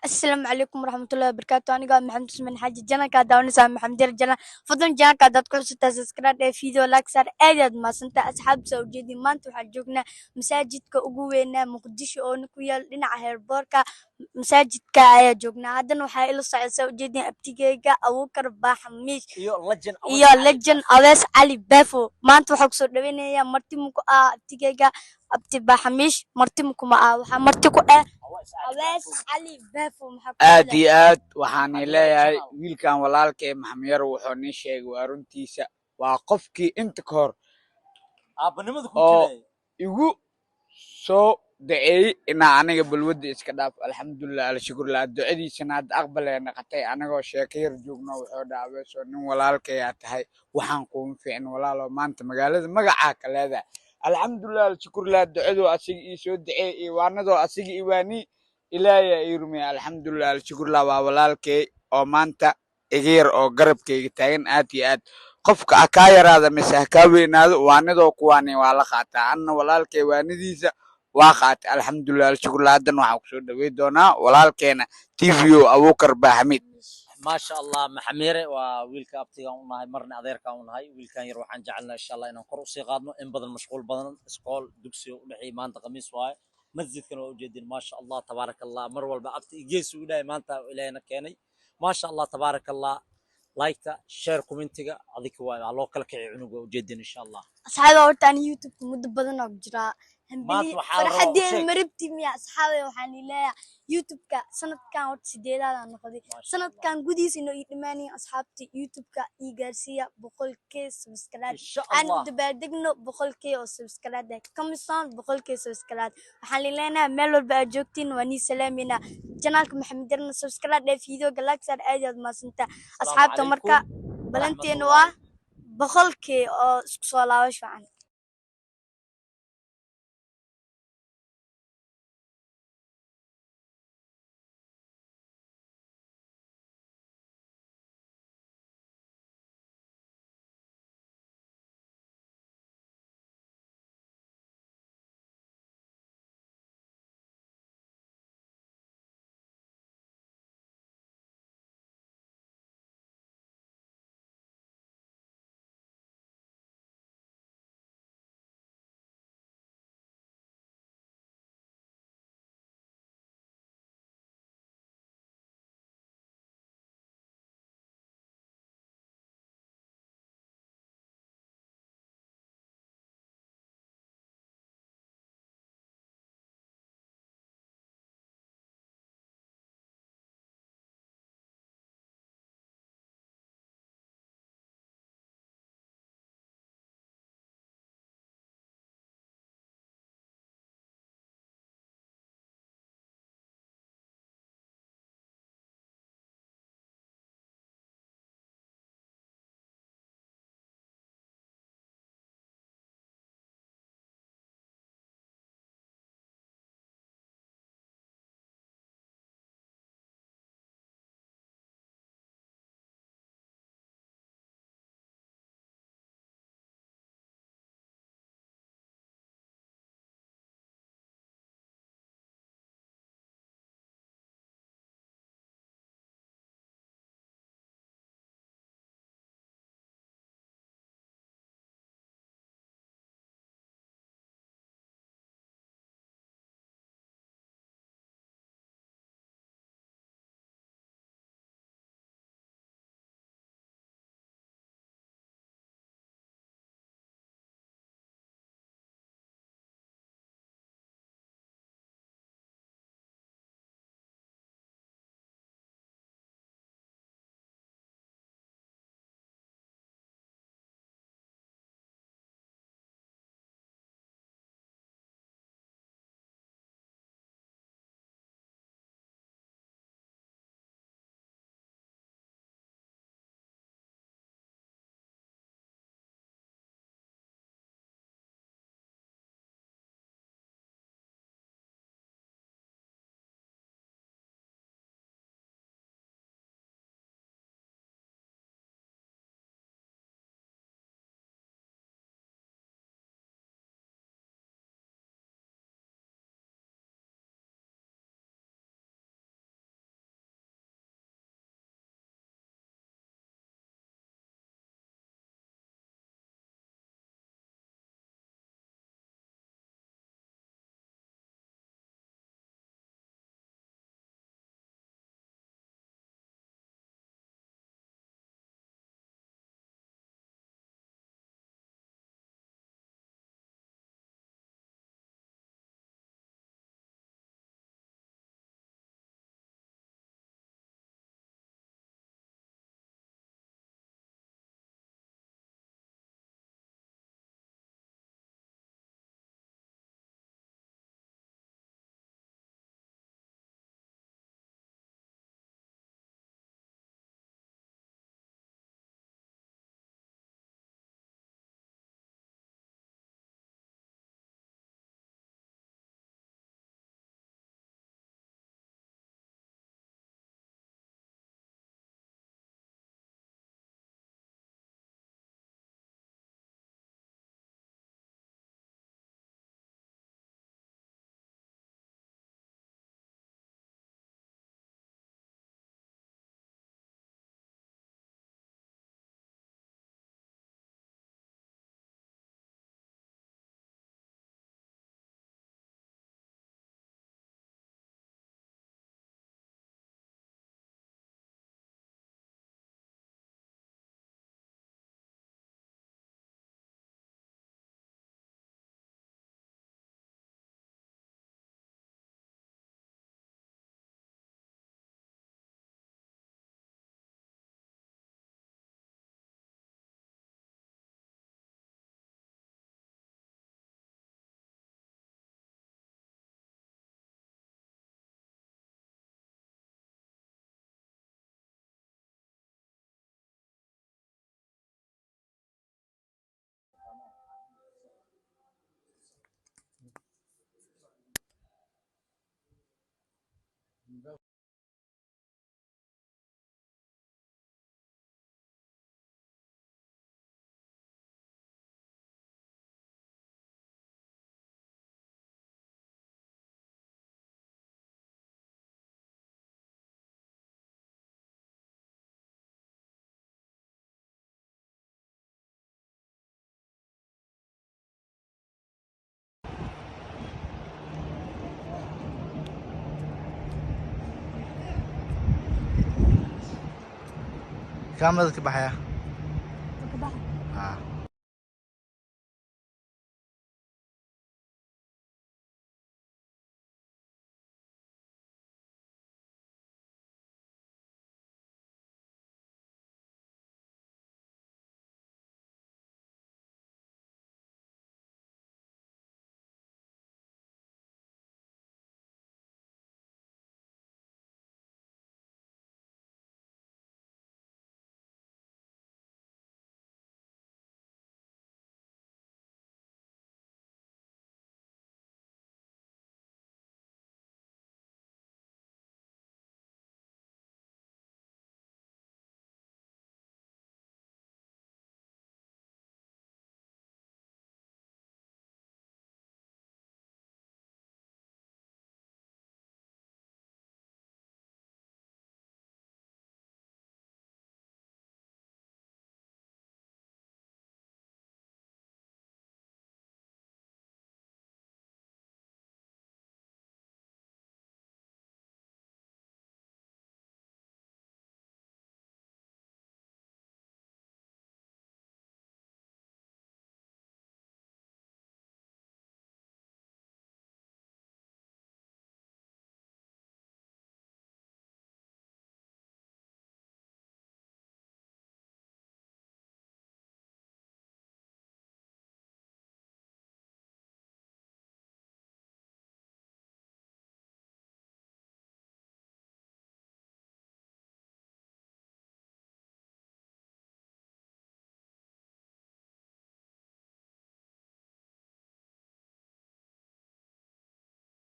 السلام عليكم ورحمة الله وبركاته. أنا قاعد محمد اسمه حاجة جانا قاعد داون سامي محمد الجنا فضل جانا قاعد تقول ستة سكرات فيديو لايك صار أجد ما سنت أصحاب سوجدي ما أنتم حجوجنا مساجد كأجونا مقدش أو نكويا لنا عهر باركا مساجد كأي جوجنا هذا وحائل الصعيد سوجدي أبتيجا أو كربا حميش يا لجن أويس علي بافو ما أنتم حقصوا دوينة يا مرتي مكو أبتيجا أبتبا حميش مرتي مكو ما مرتي كو أويس علي بافو aad محكولة iyo aad waxaan leeyahay wiilkan walaalkay maxamed yar wuxuu nin sheegay waa runtiisa waa qofkii inta ka hor oo igu soo daceeyey inaa aniga balwadda iska dhaaf alxamdulilah alshukurlah ducadiisana hadda aqbalee naqatay anagoo sheeko yar joogno wuxuu dhaabeysoo nin walaalkayaa tahay waxaan kuuma fiicin walaalo maanta magaalada magacaa ka leedahay alxamdulilah alshukurlah ducadoo asiga ii soo daceey iyo waanadoo asiga iwaanii ilaahay ii rumeeyey alxamdulilah alshukurlah waa walaalkay oo maanta iga yar oo garabkayga taagan aad iyo aad qofka ha kaa yaraada mise ha kaa weynaado waanidoo kuwaani waa la qaataa anna walaalkay waanidiisa waa qaatay alxamdulilah alshukurlah haddana waxaan kusoo dhawey doonaa walaalkeena tvO abuukar baaxamiid maasha allah maxamire waa wiilka abtigaan u nahay marna adeerkaan u nahay wiilkan yar waxaan jecelnaa insha allah inaan kor usii qaadno in badan mashquul badan iskool dugsiga u dhexeeyay maanta khamiis waaye masjidkana waa ujeedin maasha allah tabaaraka allah mar walba abti geesu ilaahay maanta ilaahayna keenay maasha allah tabaaraka allah لايكتا شير كومنتيغا adika waa loo kala kicay cunuga ujeedin insha allah asxaabi horta aan youtube muddo badan oo jiraa hambili farxadeen maribti miya asxaabi waxaan ilaahay youtube-ka sanadkan horta 8 aan noqday sanadkan gudihiisa inoo ii dhimaanay asxaabti youtube-ka ii gaarsiiya 100k subscribe aan dabaaldegno 100k oo subscribe kamisan 100k subscribe waxaan ilaahay meel walba aad joogtiin waa ni salaamina janaalka maxamed yarna subscribe ee video galaxy aad ma santa asxaabta marka balanteena waa 100k oo isku soo laabasho kaamadad ka baxaya